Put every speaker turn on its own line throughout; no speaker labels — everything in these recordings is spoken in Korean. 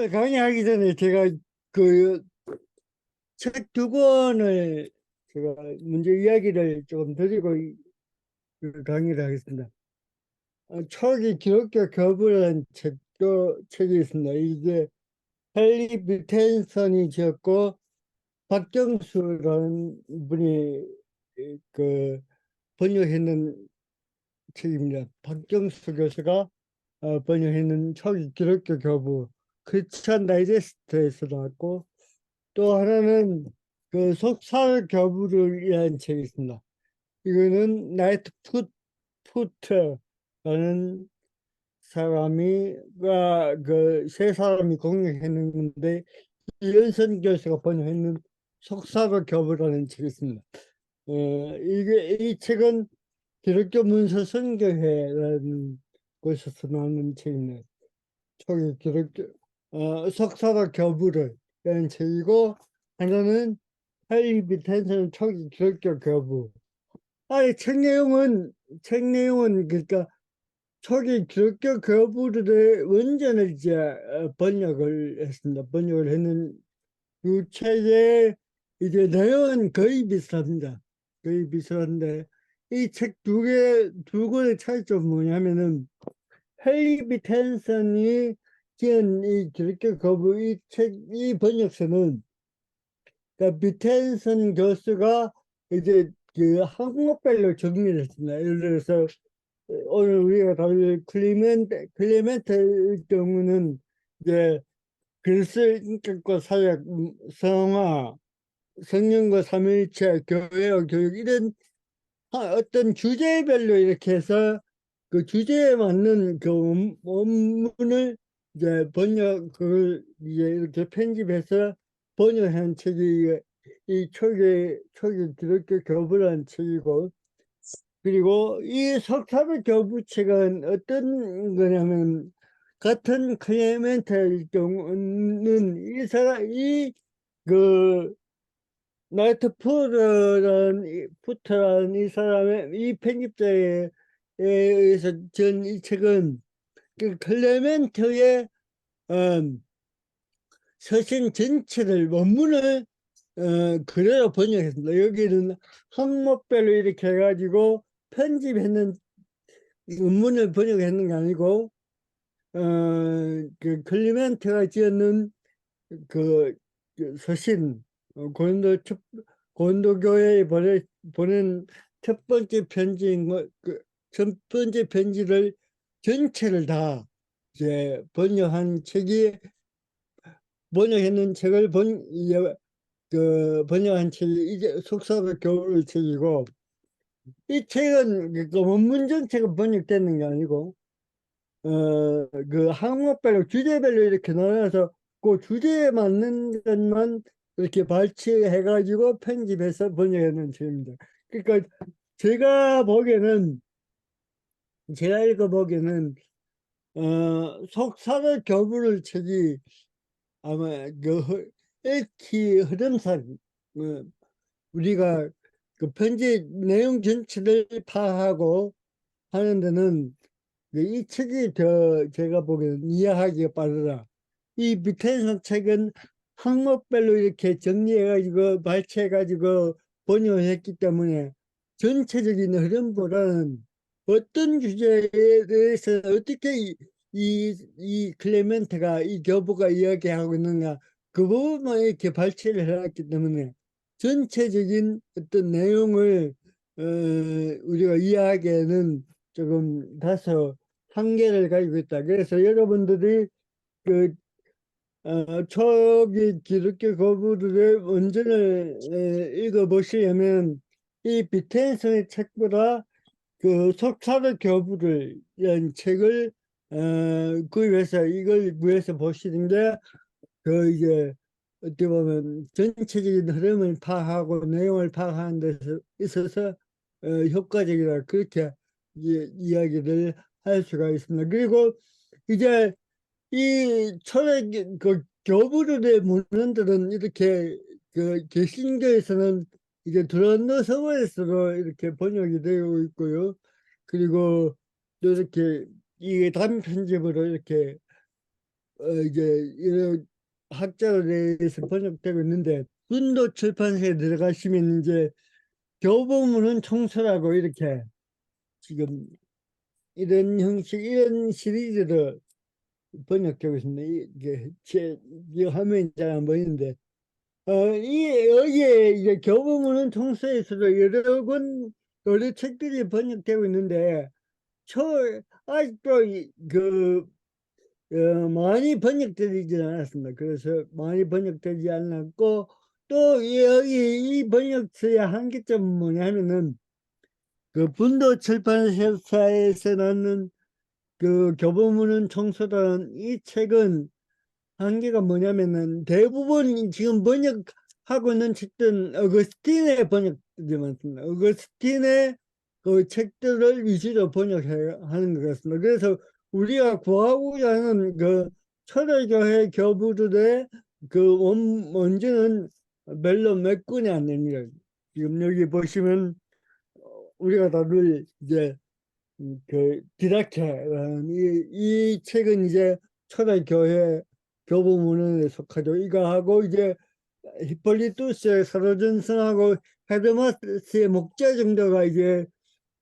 오늘 강의하기 전에 제가 그 책 두 권을 제가 먼저 이야기를 조금 드리고 그 강의를 하겠습니다. 초기 기독교 거부라는 책이 있습니다. 이게 헨리 비텐선이 지었고 박경수라는 분이 그 번역했는 책입니다. 박경수 교수가 번역했는 초기 기독교 거부 크리스천 다이제스트에서 나왔고, 또 하나는 그 속살 교부를 위한 책이 있습니다. 이거는 나이트 푸트라는 사람이가 그 세 사람이 공유했는 건데, 이현선 교수가 번역했는 속사로 교부라는 책이 있습니다. 이 책은 기독교 문서 선교회라는 곳에서 나오는 책입니다. 초기 기독교 석사로 교부를 위한 책이고, 하나는 할리 비텐슨 초기 기독교 교부. 아니, 책 내용은 그러니까 초기 기독교 교부들의 원전을 이제 번역을 했습니다. 번역을 했는 이 책의 이제 내용은 거의 비슷합니다. 거의 비슷한데, 이 책 두 권의 차이점은 뭐냐면은, 헨리 비텐슨이 지은 이 기독교 거부 이 번역서는, 그러니까 비텐슨 교수가 이제 그 항목별로 정리를 했습니다. 예를 들어서 오늘 우리가 다룰 클리멘트의 경우는 이제 글쓰 인격과 사역, 성화, 성령과 삼위일체, 교회와 교육, 이런 어떤 주제별로 이렇게 해서 그 주제에 맞는 그 원문을 이제 그걸 이제 이렇게 편집해서 번역한 책이 이 초기 기독교 교부라는 책이고, 그리고 이 석사의 교부책은 어떤 거냐면, 같은 클레멘트일 경우는 그 나이트 푸트라는 이 사람의 이 편집자에 의해서 전 이 책은 그 클레멘트의 음, 서신 전체를 원문을 그대로 번역했습니다. 여기는 항목별로 이렇게 해가지고 편집했는 원문을 번역했는 게 아니고, 그 클리멘트가 지었는 그 서신, 고린도 교회에 보낸 첫 번째 편지인 첫 번째 편지를 전체를 다 이제 번역했는 책을 번역한 책이 이제 속사의 교훈 책이고, 이 책은 그 원문 전체가 번역되는 게 아니고, 그 항목별로 주제별로 이렇게 나눠서 그 주제에 맞는 것만 이렇게 발췌해가지고 편집해서 번역하는 책입니다. 그러니까 제가 보기에는 제가 읽어보기에는 속사의 교부를 책이 아마 읽기 흐름상 우리가 그 편지 내용 전체를 파악하고 하는 데는 이 책이 더 제가 보기에는 이해하기가 빠르다. 이 밑에서 책은 항목별로 이렇게 정리해가지고 발췌해가지고 번역했기 때문에 전체적인 흐름보다는 어떤 주제에 대해서 어떻게 이 클레멘트가 이 교부가 이야기하고 있는가, 그 부분만 이렇게 발췌를 해놨기 때문에 전체적인 어떤 내용을 우리가 이해하기에는 조금 다소 한계를 가지고 있다. 그래서 여러분들이 그 초기 기독교 거부들의 원전을 읽어보시려면 이 비텐슨의 책보다 그 속사의 교부를 이런 책을 구입해서 이걸 구해서 보시는 게 그 이제 어떻게 보면 전체적인 흐름을 파악하고 내용을 파악하는 데서 있어서 효과적이다, 그렇게 이야기를 할 수가 있습니다. 그리고 이제 이 초대 그 교부들의 문헌들은 이렇게 그 개신교에서는 이제 드런너 서버에서도 이렇게 번역이 되고 있고요. 그리고 또 이렇게 이 단편집으로 이렇게 이제 이런 학자에 대해서 번역되고 있는데, 군도 출판사에 들어가시면 이제 교보문은 청소라고 이렇게 지금 이런 형식, 이런 시리즈로 번역되고 있습니다. 이게 제 화면이 잘 안 보이는데, 여기에 이제 교보문은 청소에서도 여러 권, 여러 책들이 번역되고 있는데, 저 아직도 많이 번역되지 않았습니다. 그래서 많이 번역되지 않았고, 또 여기 이 번역서의 한계점은 뭐냐면은 그 분도 출판사에서 나는 그 교보문은 청소라는 이 책은 한계가 뭐냐면은 대부분 지금 번역하고 있는 책들은 어거스틴의 번역들이 많습니다. 어거스틴의 그 책들을 위주로 번역하는 것 같습니다. 그래서 우리가 구하고자 하는 그 초대교회 교부들의 그 원제는 별로 몇 권이 안 됩니다. 지금 여기 보시면 우리가 다룰 이제 그 디다케라는 이 책은 이제 초대교회 교보문에 속하죠. 이거하고 이제 히폴리투스의 사도전서하고 헤르마스의 목자 정도가 이제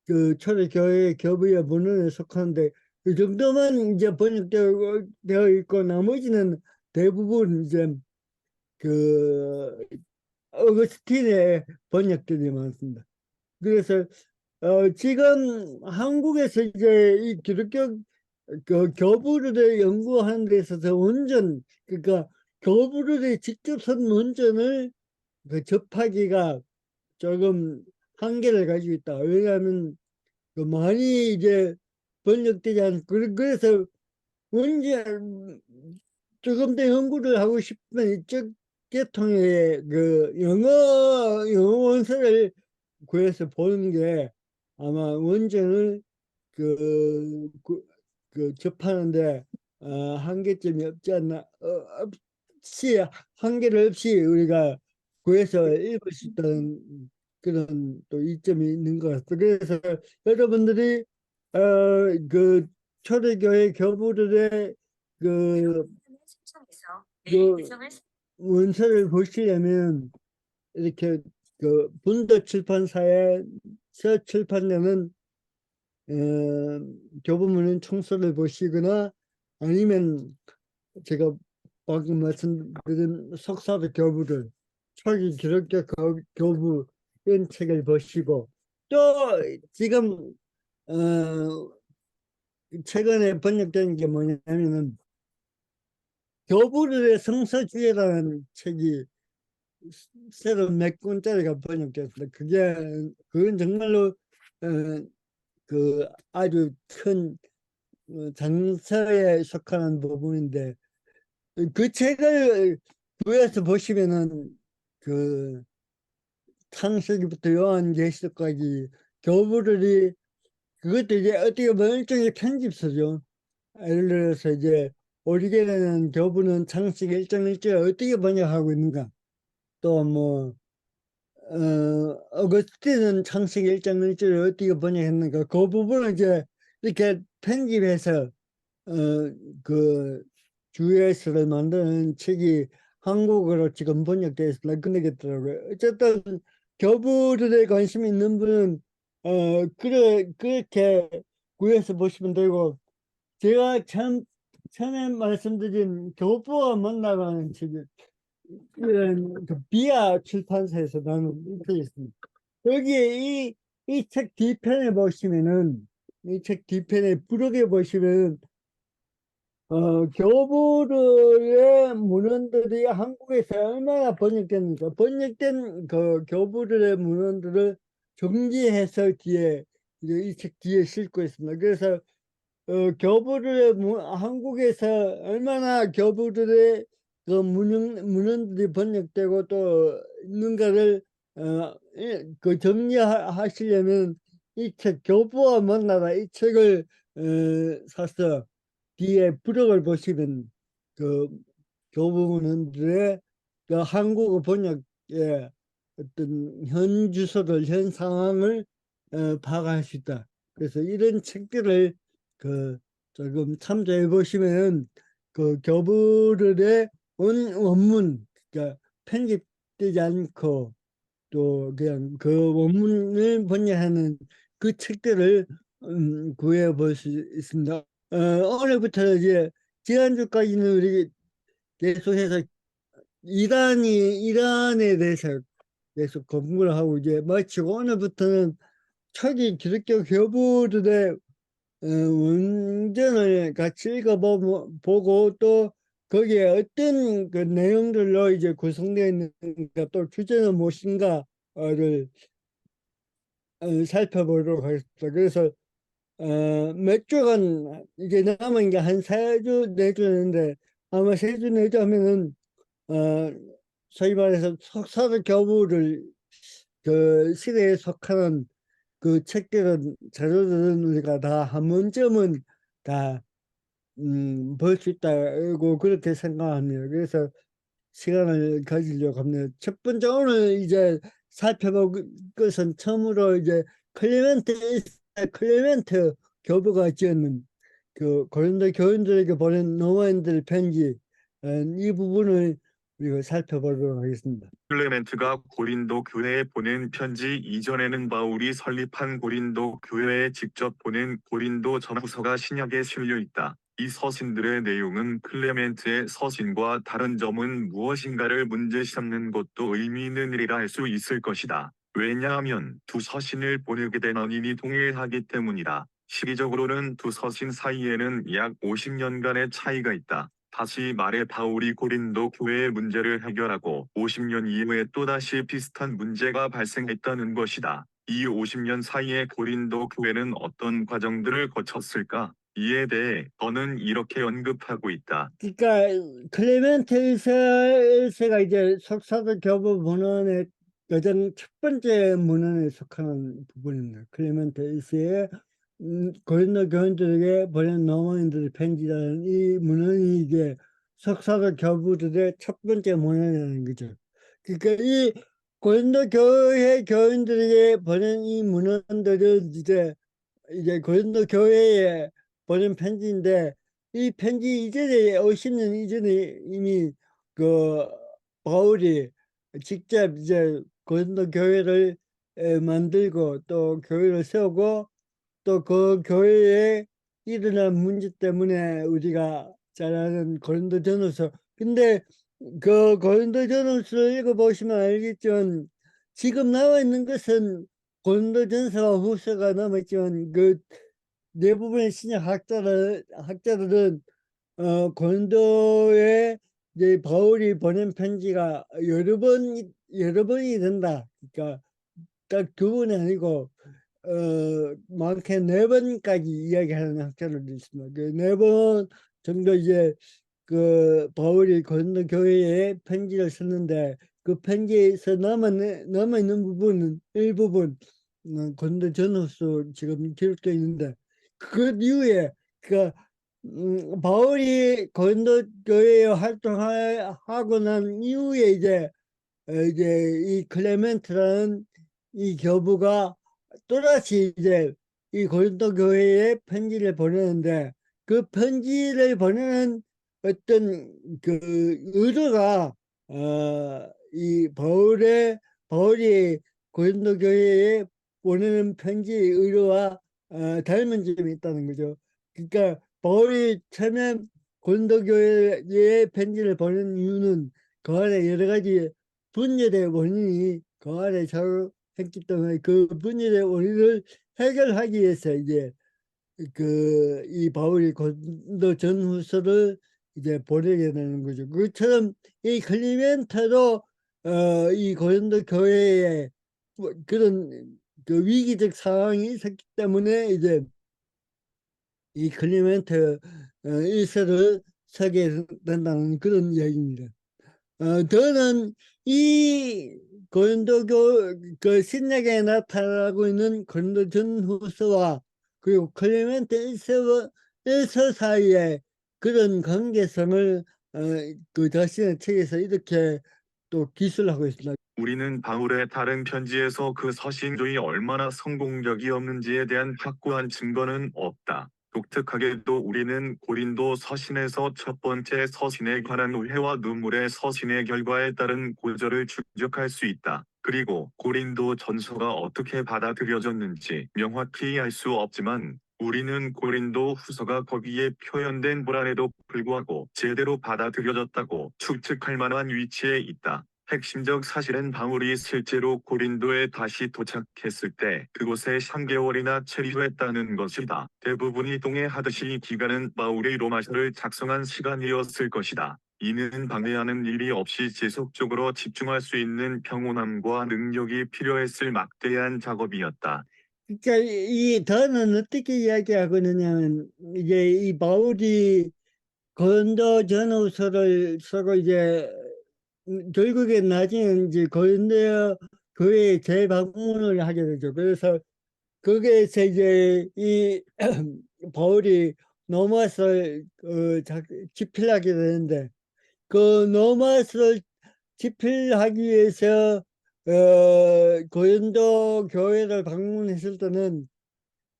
그 초대교회 교부의 문헌에 속하는데, 그 정도만 이제 번역되어 있고 나머지는 대부분 이제 그 어거스틴의 번역들이 많습니다. 그래서 지금 한국에서 이제 이 기독교 그 교부를 연구하는 데 있어서 원전, 그러니까 교부를 직접 쓴 원전을 그 접하기가 조금 한계를 가지고 있다. 왜냐하면 그 많이 이제 번역되지 않고, 그래서 원전 조금 더 연구를 하고 싶으면 이쪽 계통의 그 영어 원서를 구해서 보는 게 아마 원전을 그 접하는데 한계점이 없지 않나, 없이, 한계를 없이 우리가 구해서 읽을 수 있다는 그런 또 이점이 있는 것 같습니다. 그래서 여러분들이 그 초대교회 교부들의 그, 그 원서를 보시려면 이렇게 그 분도 출판사에서 출판되는 교보문은 청소를 보시거나, 아니면 제가 방금 말씀드린 석사도 교부를, 초기 기독교 교부 이런 책을 보시고, 또 지금 최근에 번역된 게 뭐냐면은 교부들의 성서주의라는 책이 새로 몇 권짜리가 번역됐습니다. 그건 정말로 그 아주 큰 장서에 속하는 부분인데, 그 책을 구해서 보시면은 그 창세기부터 요한계시록까지 교부들이, 그것도 이제 어떻게 보면 일종의 편집서죠. 예를 들어서 이제 오리게는 교부는 창세기 1장 1절에 어떻게 번역하고 있는가, 또뭐 어거스틴은 창세기 1장 1절을 어떻게 번역했는가, 그 부분을 이제 이렇게 편집해서 어, 그 주에서를 만드는 책이 한국어로 지금 번역되어 있습니다. 끝내겠더라고요. 어쨌든 교부들의 관심 있는 분은 그렇게 구해서 보시면 되고, 제가 처음에 말씀드린 교부와 만나가는 책이 이런 그 비아 출판사에서 나는 이 있습니다. 여기에 이 책 뒤편에 보시면은, 이 책 뒤편에 부록에 보시면 교부르의 문헌들이 한국에서 얼마나 번역됐는가, 번역된 그 교부르의 문헌들을 정리해서 뒤에 이 책 뒤에 싣고 있습니다. 그래서 교부르의 한국에서 얼마나 교부르의 그 문헌들이 번역되고 또 있는가를 그 정리하시려면 이 책 교부와 만나라, 이 책을 사서 뒤에 부록을 보시면 그 교부문헌들의 그 한국어 번역의 어떤 현 주소들, 현 상황을 파악할 수 있다. 그래서 이런 책들을 그 조금 참조해 보시면 그 교부들의 원문, 그러니까 편집되지 않고 또 그냥 그 원문을 번역하는 그 책들을 구해 볼 수 있습니다. 오늘부터 이제 지난주까지는 우리 계속해서 이란에 대해서 계속 공부를 하고 이제 마치고 오늘부터는 초기 기독교 교부들의 원전을 같이 읽어보고 또 거기에 어떤 그 내용들로 이제 구성되어 있는가 또 주제는 무엇인가를 살펴보도록 하겠습니다. 그래서 몇 주간 이제 남은 게 한 4주 내주는데 아마 3주 내주 하면은 어, 소위 말해서 석사도 교부를 그 시대에 속하는 그 책들은 자료들은 우리가 다 한 번쯤은 다 볼 수 있다고 그렇게 생각합니다. 그래서 시간을 가지려고 합니다. 첫 번째 오늘 이제 살펴볼 것은 처음으로 이제 클레멘트 교부가 지었는 그 고린도 교인들에게 보낸 로마인들 편지 이 부분을 우리가 살펴보도록 하겠습니다.
클레멘트가 고린도 교회에 보낸 편지 이전에는 바울이 설립한 고린도 교회에 직접 보낸 고린도 전후서가 신약에 실려 있다. 이 서신들의 내용은 클레멘트의 서신과 다른 점은 무엇인가를 문제 삼는 것도 의미 있는 일이라 할 수 있을 것이다. 왜냐하면 두 서신을 보내게 된 원인이 동일하기 때문이다. 시기적으로는 두 서신 사이에는 약 50년간의 차이가 있다. 다시 말해 바울이 고린도 교회의 문제를 해결하고 50년 이후에 또다시 비슷한 문제가 발생했다는 것이다. 이 50년 사이에 고린도 교회는 어떤 과정들을 거쳤을까? 이에 대해 저는 이렇게 언급하고 있다.
그러니까 클레멘트 1세가 이제 석사도 교부 문헌의 가장 첫 번째 문헌에 속하는 부분입니다. 클레멘트 1세의 고린도 교인들에게 보낸 로마인들의 편지라는 이 문헌이 이제 석사도 교부들의 첫 번째 문헌이라는 거죠. 그러니까 이 고린도 교회 교인들에게 보낸 이 문헌들은 이제 고린도 교회에 보낸 편지인데 이 편지 이전에 50년 이전에 이미 그 바울이 직접 이제 고린도 교회를 만들고 또 교회를 세우고 또 그 교회에 일어난 문제 때문에 우리가 잘 아는 고린도전후서. 근데 그 고린도전후서를 읽어보시면 알겠지만 지금 나와 있는 것은 고린도전서와 후서가 남았지만 그 대부분의 신약 학자들은 고린도에 이제 바울이 보낸 편지가 여러 번이 된다. 그러니까 딱 두 번이 아니고 많게는 4번까지 이야기하는 학자들도 있습니다. 그 4번 정도 이제 그 바울이 고린도 교회에 편지를 썼는데 그 편지에서 남아있는 부분은 일부분 고린도 전후서 지금 기록되어 있는데 그 이후에 그 바울이 고린도 교회에 활동하고 난 이후에 이제 이 클레멘트라는 이 교부가 또다시 이제 이 고린도 교회에 편지를 보내는데 그 편지를 보내는 어떤 그 의도가 이 바울이 고린도 교회에 보내는 편지 의도와 닮은 점이 있다는 거죠. 그러니까 바울이 처음에 고린도 교회에 편지를 보낸 이유는 그 안에 여러 가지 분열의 원인이 그 안에 자로했기 때문에 그 분열의 원인을 해결하기 위해서 이제 그 이 바울이 고린도 전후서를 이제 보내게 되는 거죠. 그처럼 이 클리멘트도 이 고린도 교회에 그런 그 위기적 상황이 있었기 때문에 이제 이 클리멘트 일서를 쓰게 된다는 그런 이야기입니다. 저는 이 고린도교 그 신약에 나타나고 있는 고린도 전후서와 그리고 클레멘트 일서 사이에 그런 관계성을 그 자신의 책에서 이렇게 또 기술하고 있습니다.
우리는 바울의 다른 편지에서 그 서신조이 얼마나 성공적이었는지에 대한 확고한 증거는 없다. 독특하게도 우리는 고린도 서신에서 첫 번째 서신에 관한 회와 눈물의 서신의 결과에 따른 고절을 추적할 수 있다. 그리고 고린도 전서가 어떻게 받아들여졌는지 명확히 알 수 없지만 우리는 고린도 후서가 거기에 표현된 불안에도 불구하고 제대로 받아들여졌다고 추측할 만한 위치에 있다. 핵심적 사실은 바울이 실제로 고린도에 다시 도착했을 때 그곳에 3개월이나 체류했다는 것이다. 대부분이 동의하듯이 이 기간은 바울이 로마서를 작성한 시간이었을 것이다. 이는 방해하는 일이 없이 지속적으로 집중할 수 있는 평온함과 능력이 필요했을 막대한 작업이었다.
그러니까 이 더는 어떻게 이야기하고 있느냐면 이제 이 바울이 고린도 전후서를 쓰고 이제 결국에 나중에 이제 고린도 교회에 재방문을 하게 되죠. 그래서 거기에서 이제 이 바울이 로마서를 집필하게 되는데 그 로마서를 집필하기 위해서 고린도 교회를 방문했을 때는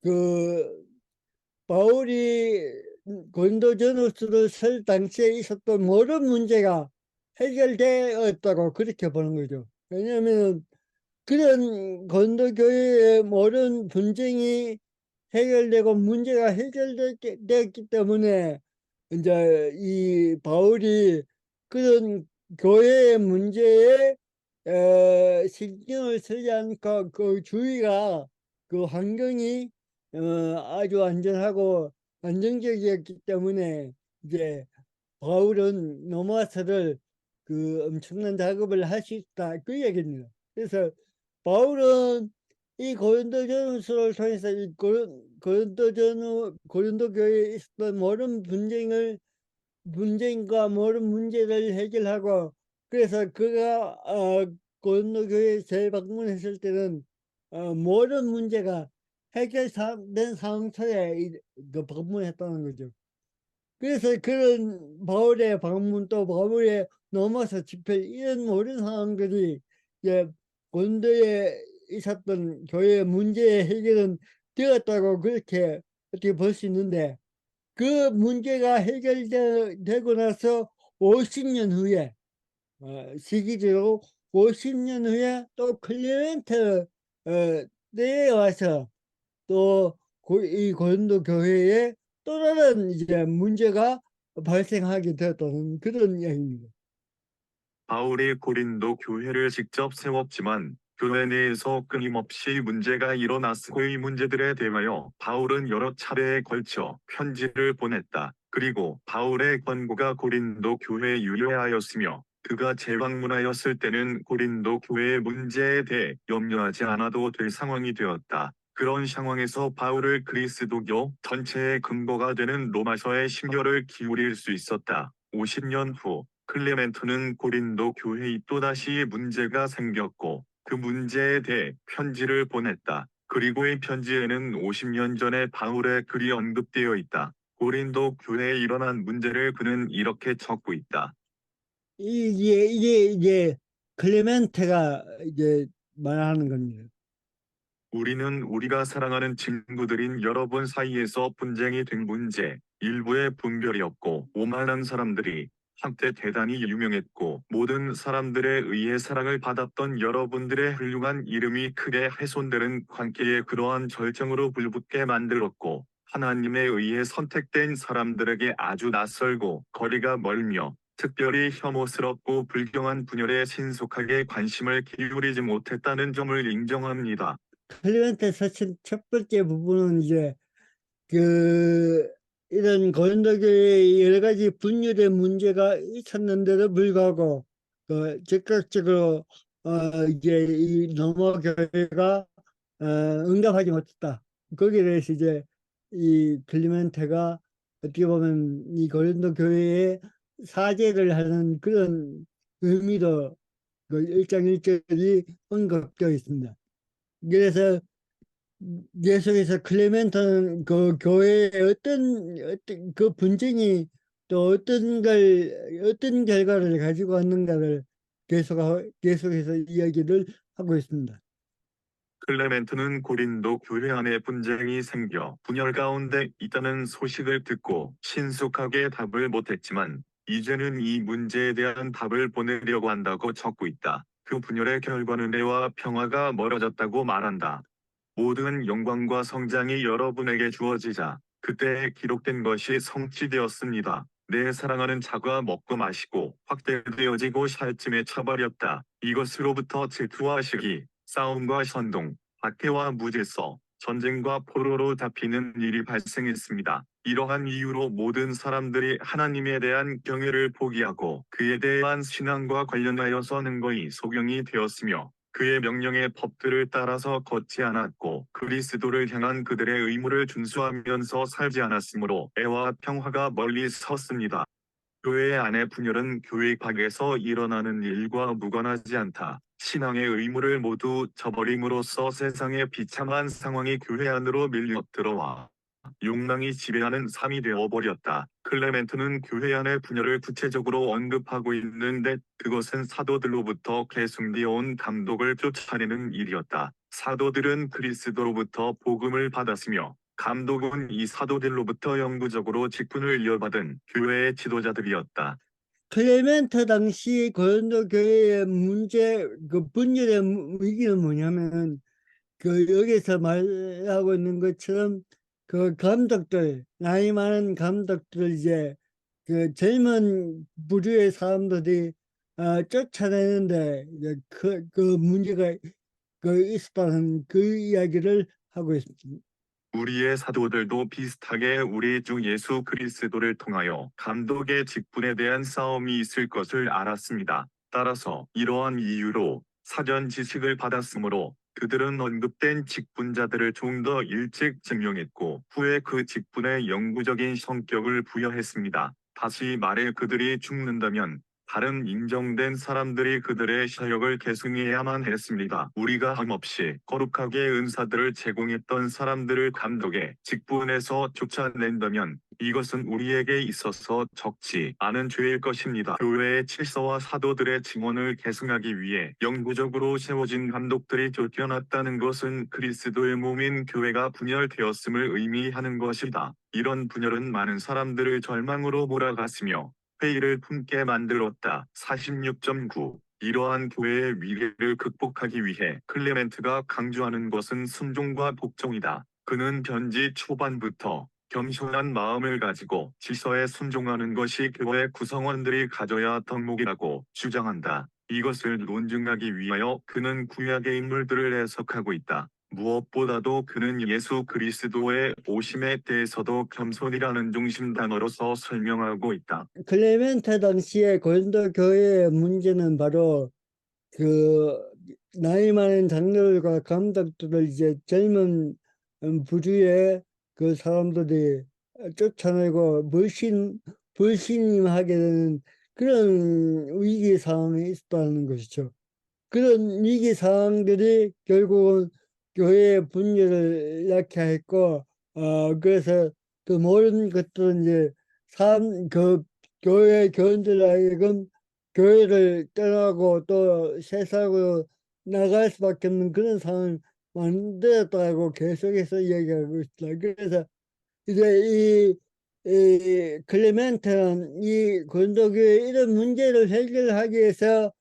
그 바울이 고린도전후서를 쓸 당시에 있었던 모든 문제가 해결되었다고 그렇게 보는 거죠. 왜냐하면 그런 고린도 교회의 모든 분쟁이 해결되고 문제가 해결되었기 때문에 이제 이 바울이 그런 교회의 문제에 신경을 쓰지 않고 그 주위가 그 환경이 아주 안전하고 안정적이었기 때문에 이제 바울은 로마서를 그 엄청난 작업을 할 수 있다 그 얘기입니다. 그래서 바울은 이 고린도전서를 통해서 이 고린도 교회에 있었던 모든 분쟁과 모든 문제를 해결하고 그래서 그가 고린도 교회에 재방문했을 때는 모든 문제가 해결된 상태에 그 방문했다는 거죠. 그래서 그런 바울의 방문 또 바울의 넘어서 집회 이런 모든 상황들이 이제 고린도에 있었던 교회의 문제의 해결은 되었다고 그렇게 어떻게 볼 수 있는데 그 문제가 해결되고 나서 50년 후에 시기적으로 50년 후에 또 클리멘트 때에 와서 또 이 고린도 교회에 또 다른 이제 문제가 발생하게 되었다는 그런 이야기입니다.
바울이 고린도 교회를 직접 세웠지만 교회 내에서 끊임없이 문제가 일어났고 이 문제들에 대하여 바울은 여러 차례에 걸쳐 편지를 보냈다. 그리고 바울의 권고가 고린도 교회에 유효하였으며 그가 재방문하였을 때는 고린도 교회의 문제에 대해 염려하지 않아도 될 상황이 되었다. 그런 상황에서 바울을 그리스도교 전체의 근거가 되는 로마서에 심혈을 기울일 수 있었다. 50년 후 클레멘트는 고린도 교회에 또다시 문제가 생겼고 그 문제에 대해 편지를 보냈다. 그리고 이 편지에는 50년 전에 바울의 글이 언급되어 있다. 고린도 교회에 일어난 문제를 그는 이렇게 적고 있다.
이게 이제 클레멘트가 이제 말하는 겁니다.
우리는 우리가 사랑하는 친구들인 여러분 사이에서 분쟁이 된 문제, 일부의 분별이 없고 오만한 사람들이 한때 대단히 유명했고 모든 사람들에 의해 사랑을 받았던 여러분들의 훌륭한 이름이 크게 훼손되는 관계에 그러한 절정으로 불붙게 만들었고 하나님에 의해 선택된 사람들에게 아주 낯설고 거리가 멀며 특별히 혐오스럽고 불경한 분열에 신속하게 관심을 기울이지 못했다는 점을 인정합니다.
클레멘트 서신 첫 번째 부분은 이제 그 이런 고린도교회에 여러 가지 분열의 문제가 있었는데도 불구하고 적극적으로 이제 이 로마 교회가 응답하지 못했다. 거기에 대해서 이제 이 클리멘트가 어떻게 보면 이 고린도 교회에 사죄를 하는 그런 의미로 그 일장일절이 언급되어 있습니다. 그래서 계속해서 클레멘트는 그 교회의 어떤 그 분쟁이 또 어떤 결과를 가지고 왔는가를 계속해서 이야기를 하고 있습니다.
클레멘트는 고린도 교회 안에 분쟁이 생겨 분열 가운데 있다는 소식을 듣고 신속하게 답을 못했지만 이제는 이 문제에 대한 답을 보내려고 한다고 적고 있다. 그 분열의 결과는 애와 평화가 멀어졌다고 말한다. 모든 영광과 성장이 여러분에게 주어지자 그때 기록된 것이 성취되었습니다. 내 사랑하는 자가 먹고 마시고 확대되어지고 살찜에 차버렸다. 이것으로부터 질투와 시기, 싸움과 선동, 박해와 무질서, 전쟁과 포로로 잡히는 일이 발생했습니다. 이러한 이유로 모든 사람들이 하나님에 대한 경외를 포기하고 그에 대한 신앙과 관련하여서 능거히 소경이 되었으며 그의 명령의 법들을 따라서 걷지 않았고 그리스도를 향한 그들의 의무를 준수하면서 살지 않았으므로 애와 평화가 멀리 섰습니다. 교회 안의 분열은 교회 밖에서 일어나는 일과 무관하지 않다. 신앙의 의무를 모두 저버림으로써 세상의 비참한 상황이 교회 안으로 밀려 들어와 욕망이 지배하는 삶이 되어버렸다. 클레멘트는 교회 안의 분열을 구체적으로 언급하고 있는데 그것은 사도들로부터 계승되어 온 감독을 쫓아내는 일이었다. 사도들은 그리스도로부터 복음을 받았으며 감독은 이 사도들로부터 영구적으로 직분을 이어받은 교회의 지도자들이었다.
클레멘트 당시 고린도 교회의 문제, 그 분열의 위기는 뭐냐면, 그 여기서 말하고 있는 것처럼 그 감독들, 나이 많은 감독들 이제 그 젊은 부류의 사람들이 쫓아내는데 이제 그 문제가 있었다는 그 이야기를 하고 있습니다.
우리의 사도들도 비슷하게 우리 주 예수 그리스도를 통하여 감독의 직분에 대한 싸움이 있을 것을 알았습니다. 따라서 이러한 이유로 사전 지식을 받았으므로 그들은 언급된 직분자들을 좀 더 일찍 증명했고 후에 그 직분에 영구적인 성격을 부여했습니다. 다시 말해 그들이 죽는다면 다른 인정된 사람들이 그들의 사역을 계승해야만 했습니다. 우리가 흠없이 거룩하게 은사들을 제공했던 사람들을 감독의 직분에서 쫓아낸다면 이것은 우리에게 있어서 적지 않은 죄일 것입니다. 교회의 질서와 사도들의 증언을 계승하기 위해 영구적으로 세워진 감독들이 쫓겨났다는 것은 그리스도의 몸인 교회가 분열되었음을 의미하는 것이다. 이런 분열은 많은 사람들을 절망으로 몰아갔으며 회의를 품게 만들었다. 46.9 이러한 교회의 위기를 극복하기 위해 클레멘트가 강조하는 것은 순종과 복종이다. 그는 편지 초반부터 겸손한 마음을 가지고 질서에 순종하는 것이 교회 구성원들이 가져야 할 덕목이라고 주장한다. 이것을 논증하기 위하여 그는 구약의 인물들을 해석하고 있다. 무엇보다도 그는 예수 그리스도의 오심에 대해서도 겸손이라는 중심 단어로서 설명하고 있다.
클레멘트 당시에 고린도 교회의 문제는 바로 그 나이 많은 장로들과 감독들을 이제 젊은 부류의 그 사람들이 쫓아내고 불신임하게 되는 그런 위기 상황이 있었다는 것이죠. 그런 위기 상황들이 결국은 교회의 분열을 약화했고, 그래서 그 모든 것들은 이제 그 교회 교인들 하여금 교회를 떠나고 또 세상으로 나갈 수밖에 없는 그런 상황을 만들었다고 계속해서 이야기하고 있다. 그래서 이제 이 클레멘트는 이 고린도교회 이런 문제를 해결하기 위해서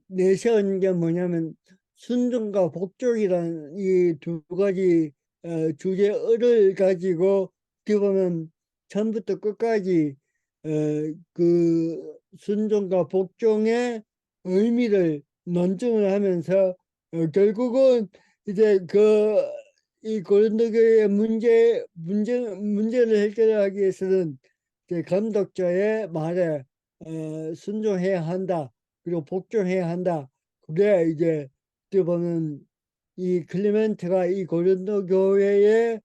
내세운 게 뭐냐면 순종과 복종이라는 이 두 가지 주제어를 가지고 어떻게 보면 처음부터 끝까지 그 순종과 복종의 의미를 논증을 하면서 결국은 이제 이 고린도교회의 문제를 해결하기 위해서는 이제 감독자의 말에 순종해야 한다. 그리고 복종해야 한다. 그게 이제 어떻게 보면 이 클리멘트가 이 고린도 교회에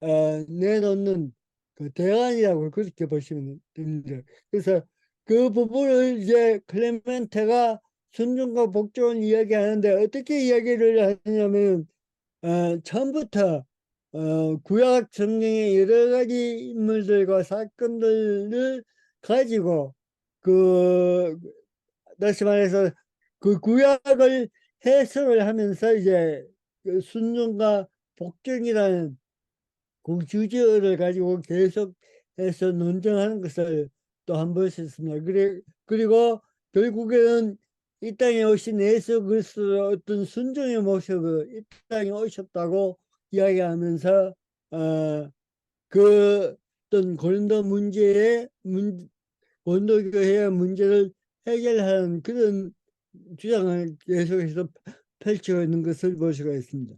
내놓는 그 대안이라고 그렇게 보시면 됩니다. 그래서 그 부분을 이제 클리멘트가 순종과 복종을 이야기하는데 어떻게 이야기를 하냐면 처음부터 구약 성경의 여러 가지 인물들과 사건들을 가지고 그 다시 말해서 그 구약을 해석을 하면서 이제 그 순종과 복종이라는 그 주제를 가지고 계속해서 논쟁하는 것을 또 한 번 있었습니다. 그리고 결국에는 이 땅에 오신 예수 그리스도의 어떤 순종의 모습을 이 땅에 오셨다고 이야기하면서 그 어떤 고린도 고린도교회의 문제를 해결하는 그런 주장을 계속해서 펼치고 있는 것을 볼 수가 있습니다.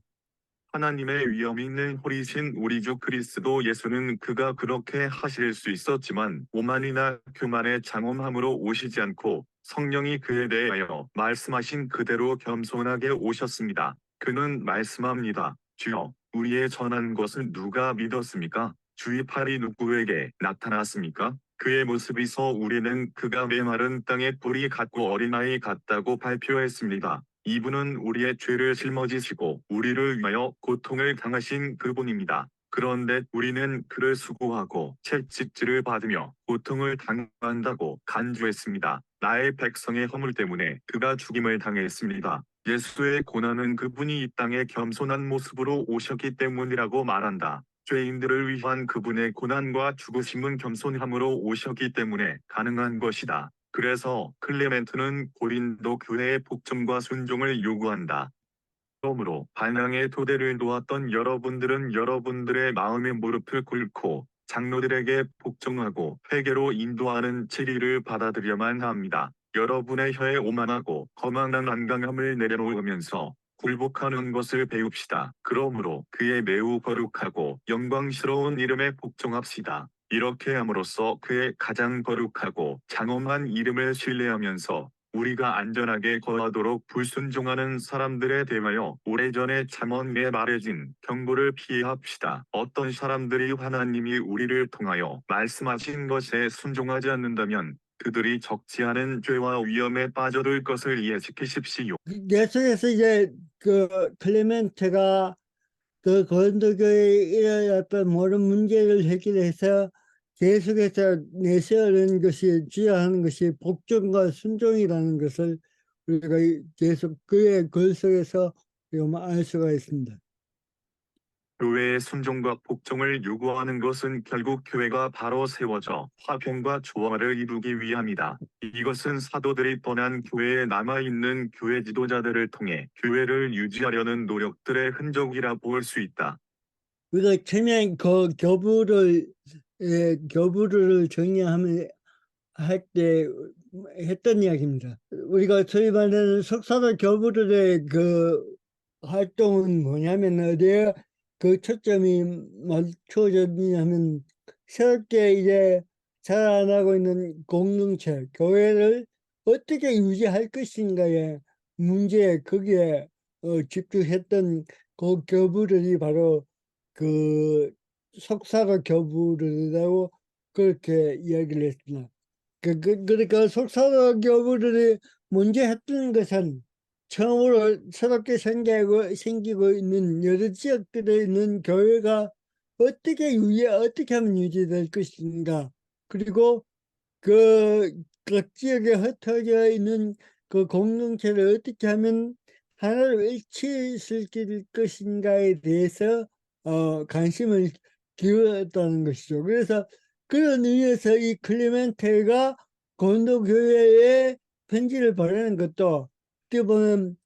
하나님의 위엄 있는 홀이신 우리 주 그리스도 예수는 그가 그렇게 하실 수 있었지만 오만이나 교만의 장엄함으로 오시지 않고 성령이 그에 대하여 말씀하신 그대로 겸손하게 오셨습니다. 그는 말씀합니다. 주여, 우리의 전한 것을 누가 믿었습니까? 주의 팔이 누구에게 나타났습니까? 그의 모습에서 우리는 그가 메마른 땅의 뿌리 같고 어린아이 같다고 발표했습니다. 이분은 우리의 죄를 짊어지시고 우리를 위하여 고통을 당하신 그분입니다. 그런데 우리는 그를 수고하고 채찍질을 받으며 고통을 당한다고 간주했습니다. 나의 백성의 허물 때문에 그가 죽임을 당했습니다. 예수의 고난은 그분이 이 땅에 겸손한 모습으로 오셨기 때문이라고 말한다. 죄인들을 위한 그분의 고난과 죽으심은 겸손함으로 오셨기 때문에 가능한 것이다. 그래서 클레멘트는 고린도 교회의 복종과 순종을 요구한다. 그러므로 반항의 토대를 놓았던 여러분들은 여러분들의 마음의 무릎을 꿇고 장로들에게 복종하고 회개로 인도하는 진리를 받아들여야만 합니다. 여러분의 혀에 오만하고 거만한 안강함을 내려놓으면서 굴복하는 것을 배웁시다. 그러므로 그의 매우 거룩하고 영광스러운 이름에 복종합시다. 이렇게 함으로써 그의 가장 거룩하고 장엄한 이름을 신뢰하면서 우리가 안전하게 거하도록 불순종하는 사람들에 대하여 오래전에 잠언에 말해진 경고를 피합시다. 어떤 사람들이 하나님이 우리를 통하여 말씀하신 것에 순종하지 않는다면 그들이 적지 않은 죄와 위험에 빠져들 것을 이해시키십시오.
계속해서 이제 그 클레멘트가 그 고린도교회에 일어났던 모든 문제를 해결해서 계속해서 내세우는 것이 주장하는 것이 복종과 순종이라는 것을 우리가 계속 그의 글 속에서 알 수가 있습니다.
교회의 순종과 복종을 요구하는 것은 결국 교회가 바로 세워져 화평과 조화를 이루기 위함이다. 이것은 사도들이 떠난 교회에 남아있는 교회 지도자들을 통해 교회를 유지하려는 노력들의 흔적이라 볼 수 있다.
우리가 처음에 그 교부를 정리하면 할 때 했던 이야기입니다. 우리가 소위 말하는 석사도 교부들의 그 활동은 뭐냐면 어디에 그 초점이 맞춰졌냐면 새롭게 이제 자라나고 있는 공동체, 교회를 어떻게 유지할 것인가의 문제에 거기에 집중했던 그 교부들이 바로 그 속사가 교부들이라고 그렇게 이야기를 했습니다. 그러니까 속사가 교부들이 먼저 했던 것은 처음으로 새롭게 생기고 있는 여러 지역들에 있는 교회가 어떻게 하면 유지될 것인가. 그리고 그 지역에 흩어져 있는 그 공동체를 어떻게 하면 하나로 일치시킬 것인가에 대해서 관심을 기울였다는 것이죠. 그래서 그런 의미에서 이 클리멘테가 고린도 교회에 편지를 보내는 것도 어떻게 보면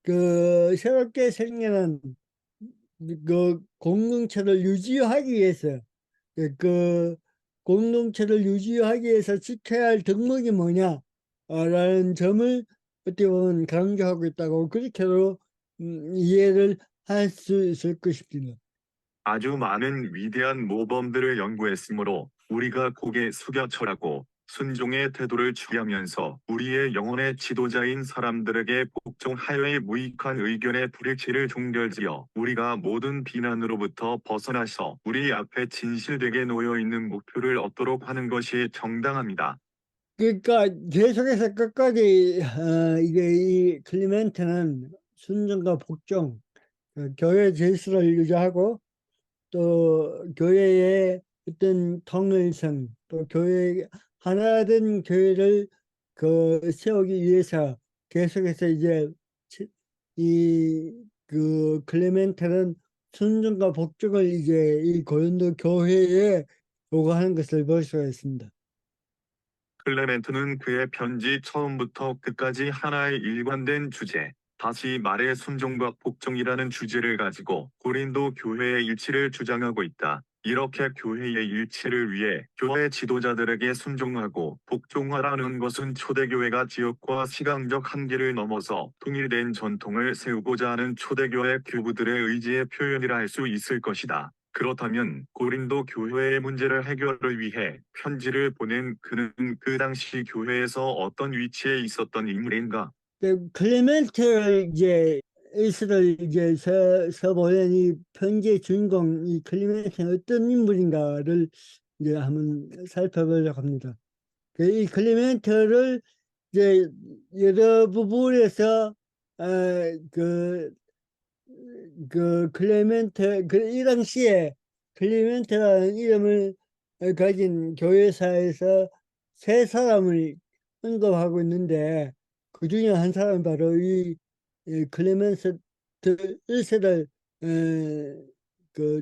그 새롭게 생겨난 그 공동체를 유지하기 위해서 그 공동체를 유지하기 위해서 지켜야 할 덕목이 뭐냐 라는 점을 어떻게 보면 강조하고 있다고 그렇게도 이해를 할 수 있을 것입니다.
아주 많은 위대한 모범들을 연구했으므로 우리가 고개 숙여 철하고 순종의 태도를 취하면서 우리의 영혼의 지도자인 사람들에게 복종하여의 무익한 의견의 불일치를 종결지어 우리가 모든 비난으로부터 벗어나서 우리 앞에 진실되게 놓여 있는 목표를 얻도록 하는 것이 정당합니다.
그러니까 계속해서 끝까지 이게 이 클리멘트는 순종과 복종, 교회 질서를 유지하고 또 교회의 어떤 통일성, 또 교회 하나된 교회를 세우기 위해서 계속해서 이제 클레멘테는 순종과 복종을 이제 이 고린도 교회에 요구하는 것을 볼 수가 있습니다.
클레멘트는 그의 편지 처음부터 끝까지 하나의 일관된 주제, 다시 말해 순종과 복종이라는 주제를 가지고 고린도 교회의 일치를 주장하고 있다. 이렇게 교회의 일치를 위해 교회 지도자들에게 순종하고 복종하라는 것은 초대교회가 지역과 시간적 한계를 넘어서 통일된 전통을 세우고자 하는 초대교회 교부들의 의지의 표현이라 할 수 있을 것이다. 그렇다면 고린도 교회의 문제를 해결을 위해 편지를 보낸 그는 그 당시 교회에서 어떤 위치에 있었던 인물인가?
클레멘트를 이제 에스를 이제 서보낸 이 편지의 주인공 이 클레멘트는 어떤 인물인가를 이제 한번 살펴보려고 합니다. 이 클레멘트를 이제 여러 부분에서 어, 그, 클레멘트 이 당시에 클레멘트라는 이름을 가진 교회사에서 세 사람을 언급하고 있는데 그 중에 한 사람이 바로 이 클레멘트 1세를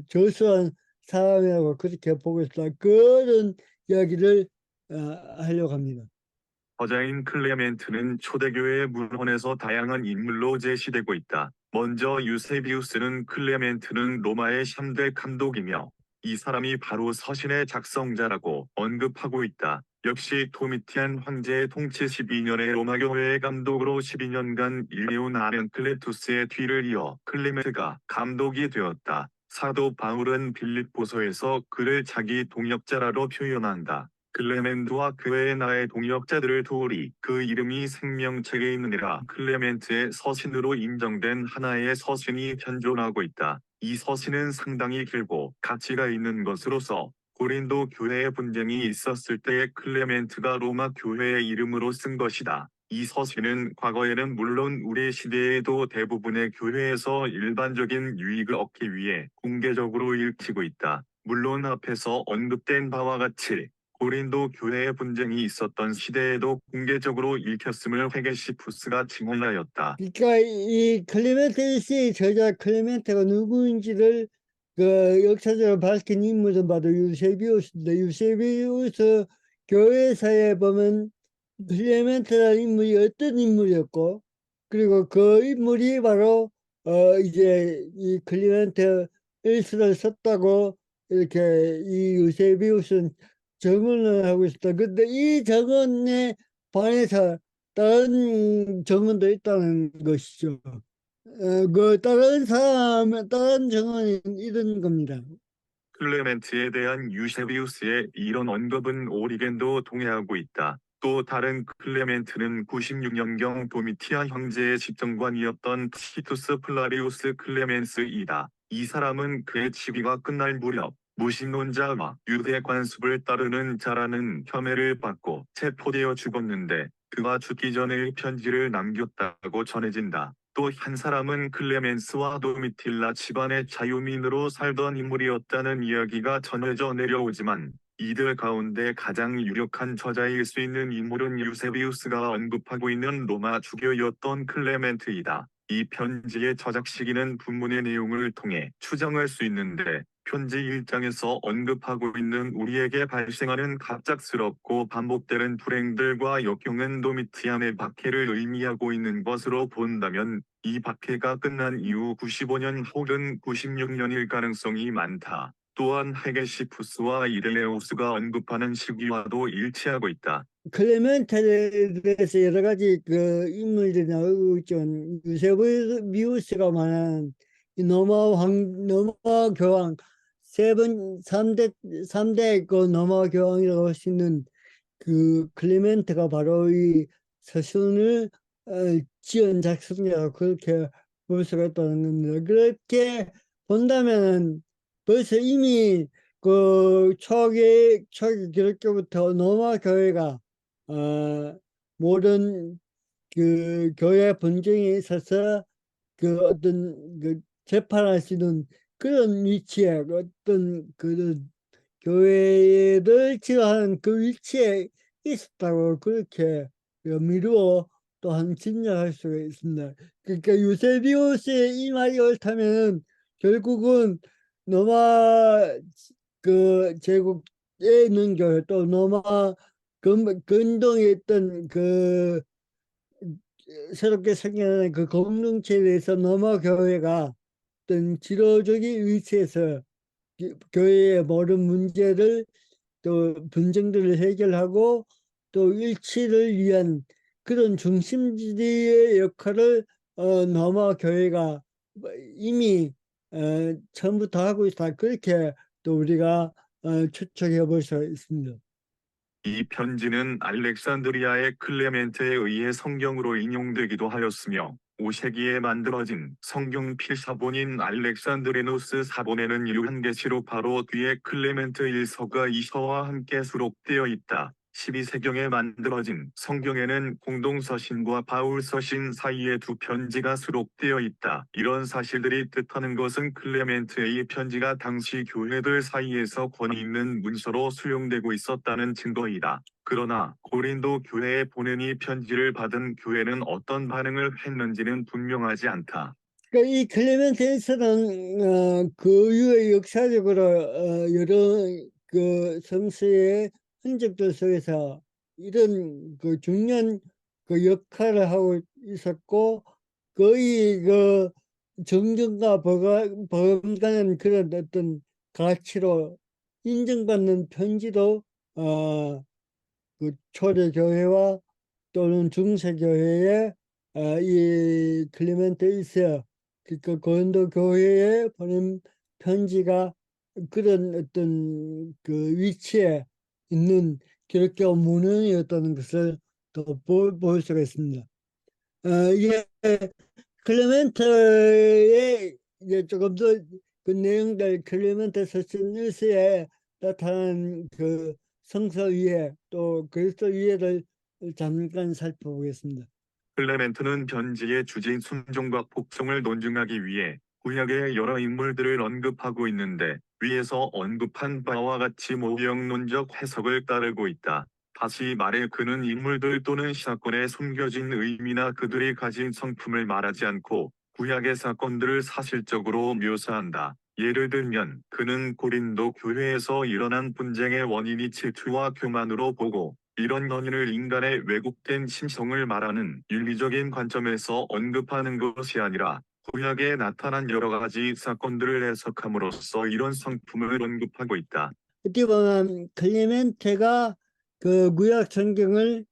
저수한 사람이라고 그렇게 보고 있다. 그런 이야기를 하려고 합니다.
저자인 클레멘트는 초대교회의 문헌에서 다양한 인물로 제시되고 있다. 먼저 유세비우스는 클레멘트는 로마의 3대 감독이며 이 사람이 바로 서신의 작성자라고 언급하고 있다. 역시 도미티안 황제의 통치 12년에 로마 교회의 감독으로 12년간 일해온 아멘클레투스의 뒤를 이어 클레멘트가 감독이 되었다. 사도 바울은 빌립보서에서 그를 자기 동역자라로 표현한다. 클레멘트와 그 외의 나의 동역자들을 도우리 그 이름이 생명책에 있느니라. 클레멘트의 서신으로 인정된 하나의 서신이 현존하고 있다. 이 서신은 상당히 길고 가치가 있는 것으로서 고린도 교회의 분쟁이 있었을 때에 클레멘트가 로마 교회의 이름으로 쓴 것이다. 이 서신은 과거에는 물론 우리 시대에도 대부분의 교회에서 일반적인 유익을 얻기 위해 공개적으로 읽히고 있다. 물론 앞에서 언급된 바와 같이 고린도 교회의 분쟁이 있었던 시대에도 공개적으로 읽혔음을 헤게시푸스가 증언하였다.
그러니까 이 클레멘트의 저자 클레멘트가 누구인지를 역사적으로 밝힌 인물은 바로 유세비우스인데 유세비우스 교회사에 보면 클레멘트라는 인물이 어떤 인물이었고 그리고 그 인물이 바로 이제 이 클레멘트 일서를 썼다고 이렇게 이 유세비우스는 증언을 하고 있었다. 근데 이 증언에 반해서 다른 정원도 있다는 것이죠. 다른 정원이 이런 겁니다.
클레멘트에 대한 유세비우스의 이런 언급은 오리겐도 동의하고 있다. 또 다른 클레멘트는 96년경 도미티아 형제의 집정관이었던 티투스 플라리우스 클레멘스이다. 이 사람은 그의 즉위가 끝날 무렵 무신론자와 유대 관습을 따르는 자라는 혐의를 받고 체포되어 죽었는데 그가 죽기 전에 편지를 남겼다고 전해진다. 또 한 사람은 클레멘스와 도미틸라 집안의 자유민으로 살던 인물이었다는 이야기가 전해져 내려오지만 이들 가운데 가장 유력한 저자일 수 있는 인물은 유세비우스가 언급하고 있는 로마 주교였던 클레멘트이다. 이 편지의 저작 시기는 본문의 내용을 통해 추정할 수 있는데 편지 1장에서 언급하고 있는 우리에게 발생하는 갑작스럽고 반복되는 불행들과 역경은 도미티안의 박해를 의미하고 있는 것으로 본다면 이 박해가 끝난 이후 95년 혹은 96년일 가능성이 많다. 또한 헤게시푸스와 이레네우스가 언급하는 시기와도 일치하고 있다.
클레멘트에 대해서 여러 가지 인물들이 나오고 있죠. 유세비우스가 말한 이 로마 교황 삼대 로마 교황이라고 할 수 있는 클레멘트가 바로 이 서신을 어, 지은 작성자가 그렇게 볼 수가 있다는 겁니다. 그렇게 본다면 벌써 이미 초기 기독교부터 로마 교회가 모든 교회 분쟁에 있어서 어떤 재판할 수 있는 그런 위치에 어떤 교회를 지도하는 그 위치에 있었다고 그렇게 미루어 또한 짐작할 수가 있습니다. 그러니까 유세비우스의 이 말이 옳다면 결국은 로마 그 제국에 있는 교회 또 로마 근동에 있던 그 새롭게 생겨나는 그 공동체에 대해서 로마 교회가 어떤 지도적인 위치에서 교회의 모든 문제를 또 분쟁들을 해결하고 또 일치를 위한 그런 중심지대의 역할을 노마 교회가 이미 처음부터 하고 있다. 그렇게 또 우리가 추측해 볼 수 있습니다.
이 편지는 알렉산드리아의 클레멘트에 의해 성경으로 인용되기도 하였으며 5세기에 만들어진 성경 필사본인 알렉산드리누스 사본에는 요한계시록 바로 뒤에 클레멘트 1서가 2서와 함께 수록되어 있다. 12세경에 만들어진 성경에는 공동서신과 바울서신 사이에 두 편지가 수록되어 있다. 이런 사실들이 뜻하는 것은 클레멘트의 편지가 당시 교회들 사이에서 권위 있는 문서로 수용되고 있었다는 증거이다. 그러나 고린도 교회에 보낸 이 편지를 받은 교회는 어떤 반응을 했는지는 분명하지 않다.
그러니까 이 클레멘테이스는 그 이후에 역사적으로 여러 그 성서의 흔적들 속에서 이런 그 중요한 그 역할을 하고 있었고 거의 그 정정과 버금가는 그런 어떤 가치로 인정받는 편지도 그 초대교회와 또는 중세교회에 이 클리멘테이스 그 고린도 교회에 보낸 편지가 그런 어떤 그 위치에 있는 기독교 문헌이었다는 것을 또 볼 수가 있습니다. 이게 클레멘트의 이제 조금 더 그 내용들 클레멘트 서신 1서에 나타난 그 성서 위에 또 그리스도 위에를 잠깐 살펴보겠습니다.
클레멘트는 편지의 주제인 순종과 복종을 논증하기 위해 구약의 여러 인물들을 언급하고 있는데 위에서 언급한 바와 같이 모형론적 해석을 따르고 있다. 다시 말해 그는 인물들 또는 사건에 숨겨진 의미나 그들이 가진 성품을 말하지 않고 구약의 사건들을 사실적으로 묘사한다. 예를 들면 그는 고린도 교회에서 일어난 분쟁의 원인이 질투와 교만으로 보고 이런 원인을 인간의 왜곡된 심성을 말하는 윤리적인 관점에서 언급하는 것이 아니라 구약에 나타난 여러 가지 사건들을 해석함으로써 이런 성품을 언급하고 있다.
어떻게 보면 클레멘테가 그 구약 성경을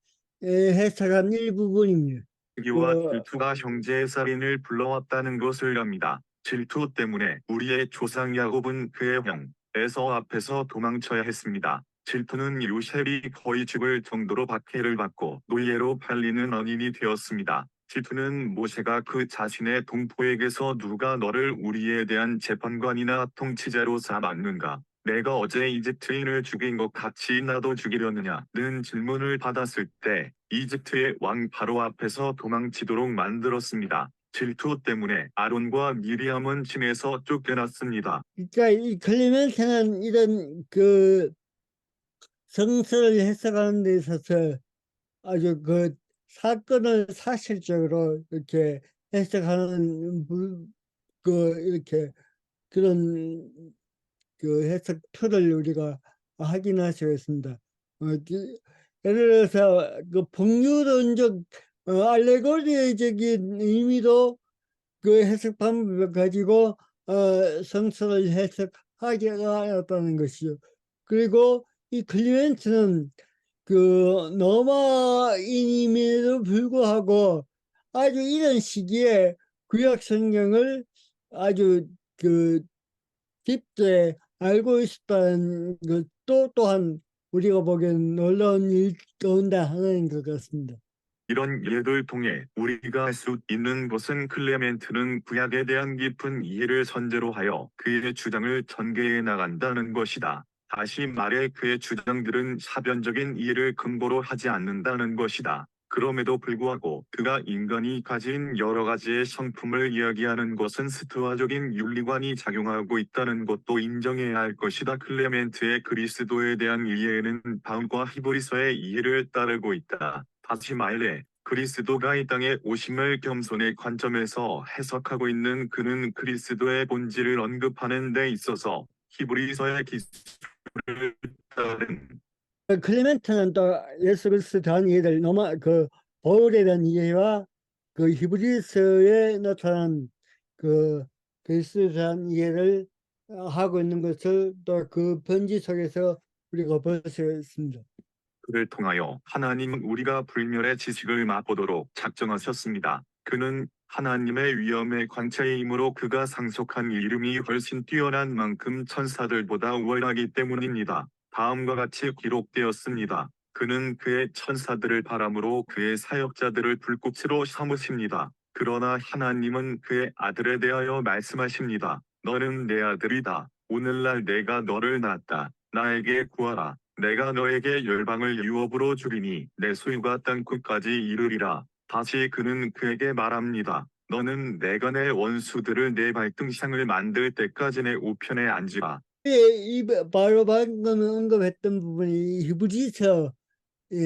해석한 일부분입니다.
질투와
그
질투가 형제의 살인을 불러왔다는 것을 압니다. 질투 때문에 우리의 조상 야곱은 그의 형 에서 앞에서 도망쳐야 했습니다. 질투는 요셉이 거의 죽을 정도로 박해를 받고 노예로 팔리는 원인이 되었습니다. 질투는 모세가 그 자신의 동포에게서 누가 너를 우리에 대한 재판관이나 통치자로 삼았는가? 내가 어제 이집트인을 죽인 것 같이 나도 죽이려느냐는 질문을 받았을 때 이집트의 왕 바로 앞에서 도망치도록 만들었습니다. 질투 때문에 아론과 미리암은 진에서 쫓겨났습니다.
그러니까 이 클레멘테는 이런 그 성서를 해석하는 데 있어서 아주 그 사건을 사실적으로 이렇게 해석하는 그 이렇게 그런 그 해석 툴을 우리가 확인할 수가 있습니다. 예를 들어서 그 폭유론적 알레고리적인 의미도 그 해석 방법을 가지고 성서를 해석하게 하였다는 것이죠. 그리고 이 클리멘트는 그 로마인임에도 불구하고 아주 이런 시기에 구약 성경을 아주 그 깊게 알고 있었다는 것도 또한 우리가 보기엔 놀라운 일 가운데 하나인 것 같습니다.
이런 예를 통해 우리가 알 수 있는 것은 클레멘트는 구약에 대한 깊은 이해를 선제로 하여 그의 주장을 전개해 나간다는 것이다. 다시 말해 그의 주장들은 사변적인 이해를 근거로 하지 않는다는 것이다. 그럼에도 불구하고 그가 인간이 가진 여러 가지의 성품을 이야기하는 것은 스토아적인 윤리관이 작용하고 있다는 것도 인정해야 할 것이다. 클레멘트의 그리스도에 대한 이해는 바울과 히브리서의 이해를 따르고 있다. 다시 말해 그리스도가 이 땅에 오심을 겸손의 관점에서 해석하고 있는 그는 그리스도의 본질을 언급하는 데 있어서 히브리서의 기술을 따른
클리멘트는 또 예수 그리스도에 대한 이해를 바울에 대한 이해와 그 히브리서에 나타난 그 그리스도에 대한 이해를 하고 있는 것을 또 그 편지 속에서 우리가 볼 수 있습니다.
그를 통하여 하나님은 우리가 불멸의 지식을 맛보도록 작정하셨습니다. 그는 하나님의 위엄의 광채이므로 그가 상속한 이름이 훨씬 뛰어난 만큼 천사들보다 우월하기 때문입니다. 다음과 같이 기록되었습니다. 그는 그의 천사들을 바람으로 그의 사역자들을 불꽃으로 삼으십니다. 그러나 하나님은 그의 아들에 대하여 말씀하십니다. 너는 내 아들이다. 오늘날 내가 너를 낳았다. 나에게 구하라. 내가 너에게 열방을 유업으로 주리니 내 소유가 땅 끝까지 이르리라. 다시 그는 그에게 말합니다. 너는 내가 내 원수들을 내 발등상을 만들 때까지 내 우편에 앉으라.
바로 방금 언급했던 부분이 히브리서에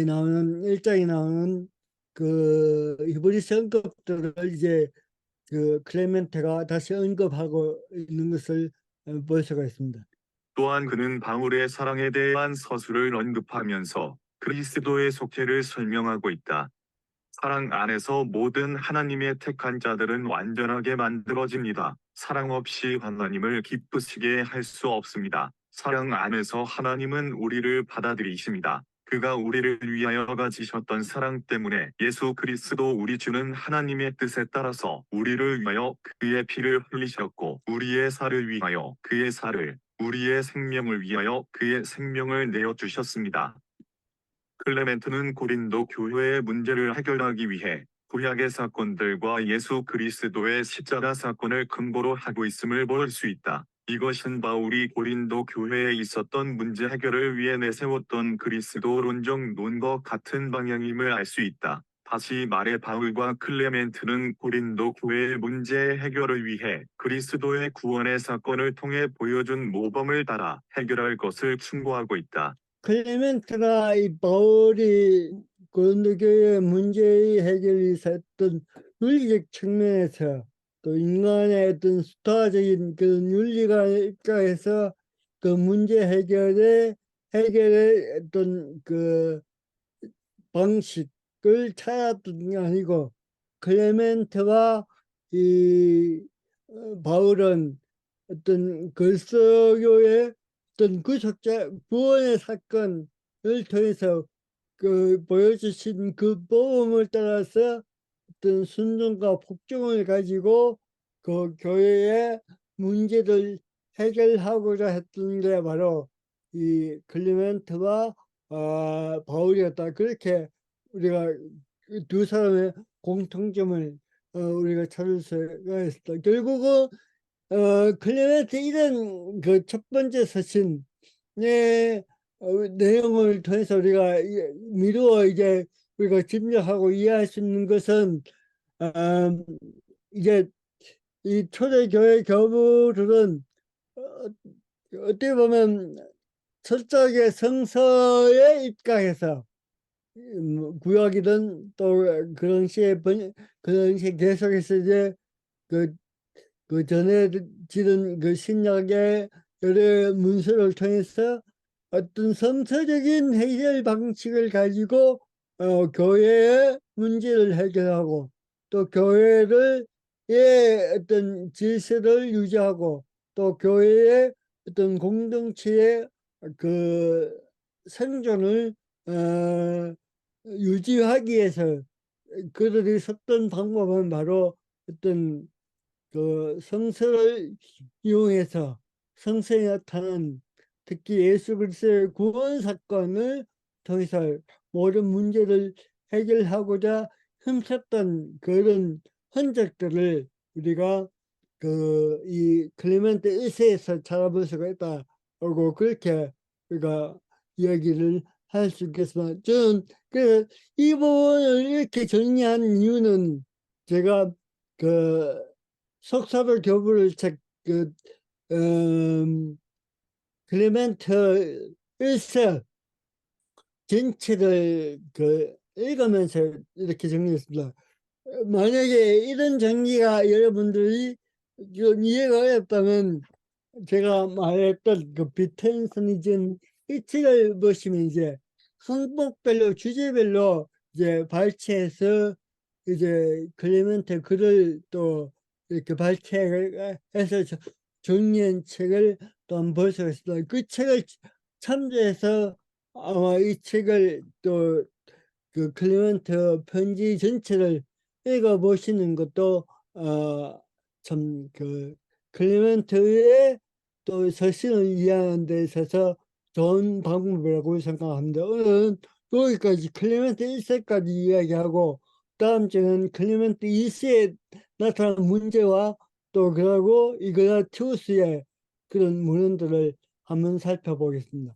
나오는 일장에 나오는 그 히브리서 언급들을 이제 그 클레멘트가 다시 언급하고 있는 것을 볼 수가 있습니다.
또한 그는 바울의 사랑에 대한 서술을 언급하면서 그리스도의 속죄를 설명하고 있다. 사랑 안에서 모든 하나님의 택한 자들은 완전하게 만들어집니다. 사랑 없이 하나님을 기쁘시게 할 수 없습니다. 사랑 안에서 하나님은 우리를 받아들이십니다. 그가 우리를 위하여 가지셨던 사랑 때문에 예수 그리스도 우리 주는 하나님의 뜻에 따라서 우리를 위하여 그의 피를 흘리셨고 우리의 살을 위하여 그의 살을 우리의 생명을 위하여 그의 생명을 내어주셨습니다. 클레멘트는 고린도 교회의 문제를 해결하기 위해 구약의 사건들과 예수 그리스도의 십자가 사건을 근거로 하고 있음을 볼 수 있다. 이것은 바울이 고린도 교회에 있었던 문제 해결을 위해 내세웠던 그리스도론적 논과 같은 방향임을 알 수 있다. 다시 말해 바울과 클레멘트는 고린도 교회의 문제 해결을 위해 그리스도의 구원의 사건을 통해 보여준 모범을 따라 해결할 것을 충고하고 있다.
클레멘트나 이 바울이 고린도교회 문제의 해결을 위해서 윤리적 측면에서 또 인간의 어떤 수타적인 그런 윤리가 입각해서 그 문제 해결의 어떤 그 방식을 찾았던 게 아니고 클레멘트와 이 바울은 어떤 그리스도교의 어떤 구속자 구원의 사건을 통해서 그 보여주신 그 복음을 따라서 어떤 순종과 복종을 가지고 그 교회의 문제를 해결하고자 했던 게 바로 이 클리멘트와 바울이었다. 그렇게 우리가 두 사람의 공통점을 우리가 찾을 수가 있다. 결국은 클레멘트 이런 그 첫 번째 서신의 내용을 통해서 우리가 미루어 이제 우리가 짐작하고 이해할 수 있는 것은 이제 이 초대교회 교부들은 어떻게 보면 철저하게 성서에 입각해서 구약이든 또 그런 시에 그런 시 계속해서 이제 그 전해지는 그 신약의 여러 문서를 통해서 어떤 성서적인 해결 방식을 가지고 교회의 문제를 해결하고 또 교회를 의 어떤 질서를 유지하고 또 교회의 어떤 공동체의 그 생존을 유지하기 위해서 그들이 썼던 방법은 바로 어떤 그 성서를 이용해서 성서에 나타난 특히 예수 그리스도의 구원 사건을 통해서 모든 문제를 해결하고자 힘썼던 그런 흔적들을 우리가 그 이 클레멘트 1세에서 찾아볼 수가 있다고 그렇게 우리가 이야기를 할 수 있겠습니다. 저는 이 부분을 이렇게 정리한 이유는 제가 그 석사도 교부를 클레멘트 1세 전체를 읽으면서 이렇게 정리했습니다. 만약에 이런 정리가 여러분들이 좀 이해가 어렵다면 제가 말했던 그 비텐서니즘 이 책을 보시면 이제 항목별로 주제별로 이제 발췌해서 이제 클리멘트 글을 또 이렇게 발췌해서 정리한 책을 또 한번 볼 수가 있습니다. 그 책을 참조해서 아마 이 책을 또 그 클리멘트 편지 전체를 읽어보시는 것도 참 그 클리멘트의 또 서신을 이해하는 데 있어서 좋은 방법이라고 생각합니다. 오늘은 여기까지 클리멘트 1세까지 이야기하고 다음 주는 클리멘트 2세에 나타난 문제와 또 그러고 이그나티우스의 그런 문헌들을 한번 살펴보겠습니다.